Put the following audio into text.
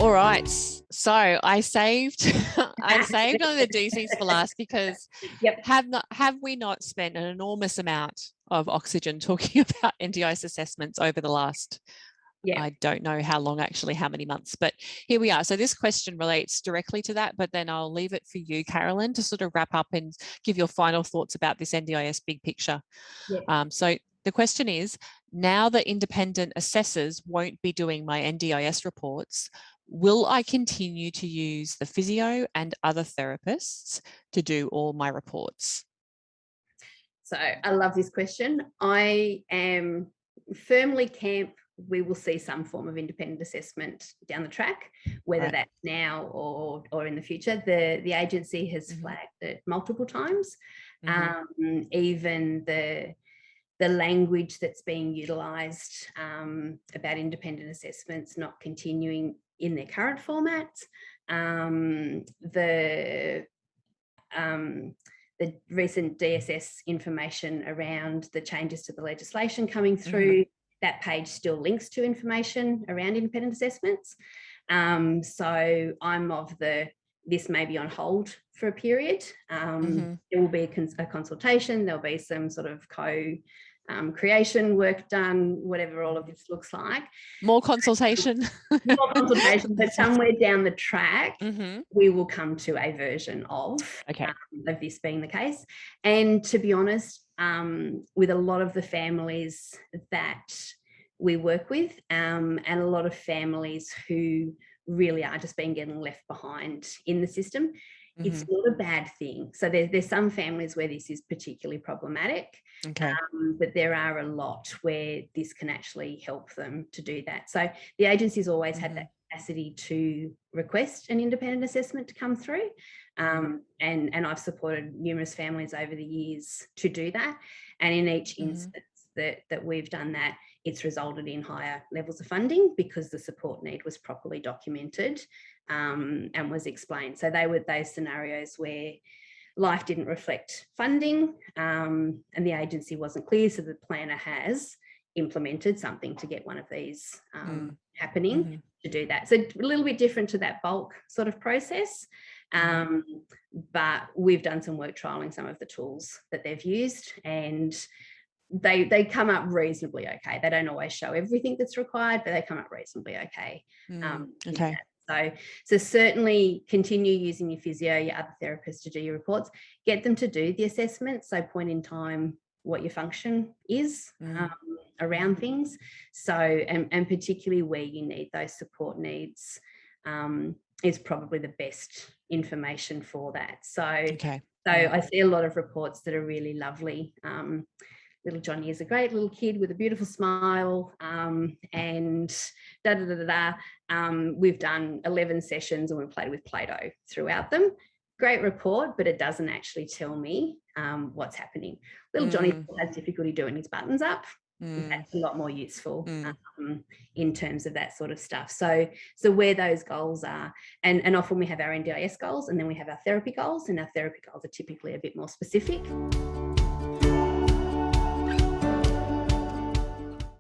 All right. So I saved I saved on the DCs for last because Yep. have we not spent an enormous amount of oxygen talking about NDIS assessments over the last, I don't know how long, actually, how many months, but here we are. So this question relates directly to that, but then I'll leave it for you, Carolyn, to sort of wrap up and give your final thoughts about this NDIS big picture. So the question is, now that independent assessors won't be doing my NDIS reports, will I continue to use the physio and other therapists to do all my reports? So I love this question. I am firmly camp we will see some form of independent assessment down the track, whether that's now or in the future. The agency has flagged it multiple times. Even the language that's being utilised about independent assessments not continuing in their current formats. The recent DSS information around the changes to the legislation coming through, that page still links to information around independent assessments. So I'm of this may be on hold for a period. There will be a consultation, there'll be some sort of creation work done, whatever all of this looks like. More consultation. More consultation, but somewhere down the track, we will come to a version of this being the case. And to be honest, with a lot of the families that we work with, and a lot of families who really are just getting left behind in the system, it's not a bad thing. So there's some families where this is particularly problematic, but there are a lot where this can actually help them to do that. So the agency's always had that capacity to request an independent assessment to come through, and I've supported numerous families over the years to do that. And in each instance that we've done that, it's resulted in higher levels of funding because the support need was properly documented and was explained. So they were those scenarios where life didn't reflect funding and the agency wasn't clear, so the planner has implemented something to get one of these happening to do that. So a little bit different to that bulk sort of process, but we've done some work trialing some of the tools that they've used, and they come up reasonably okay. They don't always show everything that's required, but they come up reasonably okay. So certainly continue using your physio, your other therapists to do your reports. Get them to do the assessment, so point in time what your function is around things. So and particularly where you need those support needs is probably the best information for that. So I see a lot of reports that are really lovely. Little Johnny is a great little kid with a beautiful smile, and we've done 11 sessions and we've played with Play-Doh throughout them. Great report, but it doesn't actually tell me what's happening. Little Johnny has difficulty doing his buttons up. That's a lot more useful in terms of that sort of stuff. So where those goals are, and often we have our NDIS goals and then we have our therapy goals, and our therapy goals are typically a bit more specific.